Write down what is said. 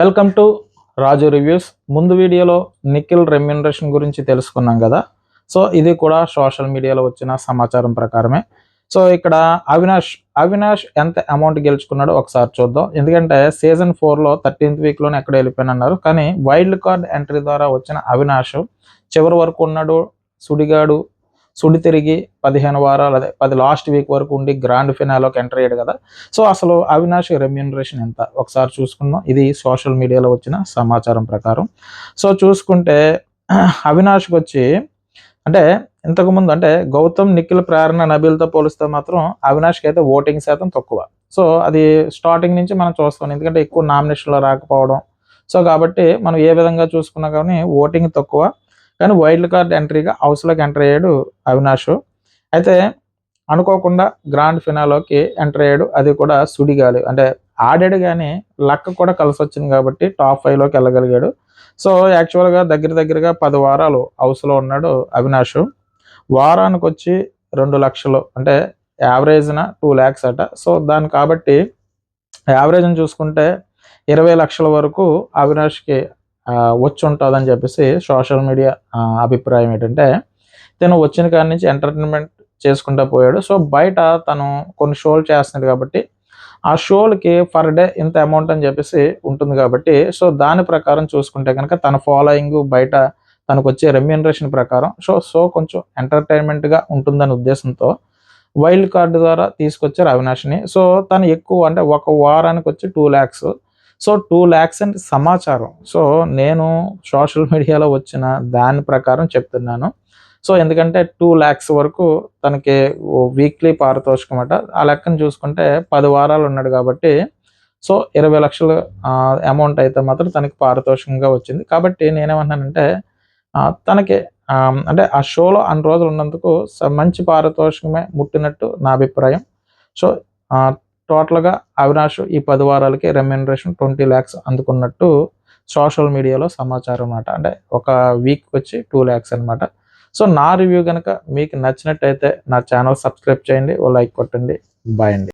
Welcome to Raju reviews. ముందు వీడియోలో Nikhil remuneration గురించి తెలుసుకున్నాం కదా. సో ఇది కూడా సోషల్ మీడియాలో వచ్చిన సమాచారం ప్రకారమే. సో ఇక్కడ అవినాష్ ఎంత అమౌంట్ గెలుచుకున్నాడో ఒకసారి చూద్దాం. ఎందుకంటే సీజన్ 4లో 13th వీక్లోనే ఎక్కడ వెళ్ళిపోయినన్నారు. కానీ వైల్డ్ కార్డ్ ఎంట్రీ ద్వారా వచ్చిన అవినాష్ చివరి వరకు ఉన్నాడు. సుడి తిరిగి 15 వారాలు, అదే 10 లాస్ట్ వీక్ వరకు ఉండి గ్రాండ్ ఫినాలోకి ఎంటర్ అయ్యాడు కదా. సో అసలు అవినాష్ రెమ్యూనరేషన్ ఎంత ఒకసారి చూసుకుందాం. ఇది సోషల్ మీడియాలో వచ్చిన సమాచారం ప్రకారం. సో చూసుకుంటే అవినాష్కి వచ్చి అంటే ఇంతకుముందు అంటే గౌతమ్, నిఖిల్, ప్రేరణ, నబీల్తో పోలిస్తే మాత్రం అవినాష్కి అయితే ఓటింగ్ శాతం తక్కువ. సో అది స్టార్టింగ్ నుంచి మనం చూస్తాం. ఎందుకంటే ఎక్కువ నామినేషన్లో రాకపోవడం. సో కాబట్టి మనం ఏ విధంగా చూసుకున్నా కానీ ఓటింగ్ తక్కువ. కానీ వైల్డ్ కార్డ్ ఎంట్రీగా హౌస్లోకి ఎంటర్ అయ్యాడు అవినాష్. అయితే అనుకోకుండా గ్రాండ్ ఫినాలోకి ఎంటర్ అయ్యాడు. అది కూడా సుడిగాలి అంటే ఆడాడు, కానీ లక్ కూడా కలిసి వచ్చింది కాబట్టి టాప్ 5లోకి వెళ్ళగలిగాడు. సో యాక్చువల్గా దగ్గరగా 10 వారాలు హౌస్లో ఉన్నాడు అవినాష్. వారానికి వచ్చి 2 లక్షలు అంటే యావరేజ్న 2 lakhs అట. సో దాన్ని కాబట్టి యావరేజ్ని చూసుకుంటే 20 లక్షల వరకు అవినాష్కి వచ్చి ఉంటుందని చెప్పేసి సోషల్ మీడియా అభిప్రాయం. ఏంటంటే తను వచ్చిన కాడి నుంచి ఎంటర్టైన్మెంట్ చేసుకుంటూ పోయాడు. సో బయట తను కొన్ని షోలు చేస్తున్నాడు కాబట్టి ఆ షోలకి పర్ డే ఇంత అమౌంట్ అని చెప్పేసి ఉంటుంది కాబట్టి సో దాని ప్రకారం చూసుకుంటే కనుక తన ఫాలోయింగ్ బయట తనకు వచ్చే రెమ్యూనరేషన్ ప్రకారం సో కొంచెం ఎంటర్టైన్మెంట్గా ఉంటుందనే ఉద్దేశంతో వైల్డ్ కార్డు ద్వారా తీసుకొచ్చారు అవినాష్ని. సో తను ఎక్కువ అంటే ఒక వారానికి వచ్చి 2 lakhs. సో 2 lakhs అంటే సమాచారం. సో నేను సోషల్ మీడియాలో వచ్చిన దాని ప్రకారం చెప్తున్నాను. సో ఎందుకంటే 2 lakhs వరకు తనకి వీక్లీ పారితోషికం అట. ఆ లెక్కను చూసుకుంటే 10 వారాలు ఉన్నాడు కాబట్టి సో 20 లక్షలు అమౌంట్ అయితే మాత్రం తనకి పారితోషికంగా వచ్చింది. కాబట్టి నేనేమన్నానంటే తనకి అంటే ఆ షోలో అన్ని రోజులు ఉన్నందుకు మంచి పారితోషికమే ముట్టినట్టు నా అభిప్రాయం. సో టోటల్గా అవినాష్ ఈ 10 వారాలకి రెమ్యూనరేషన్ 20 lakhs అందుకున్నట్టు సోషల్ మీడియాలో సమాచారం అన్నమాట. అంటే ఒక వీక్ వచ్చి 2 lakhs అనమాట. సో నా రివ్యూ కనుక మీకు నచ్చినట్టయితే నా ఛానల్ సబ్స్క్రైబ్ చేయండి, ఓ లైక్ కొట్టండి. బాయ్ అండి.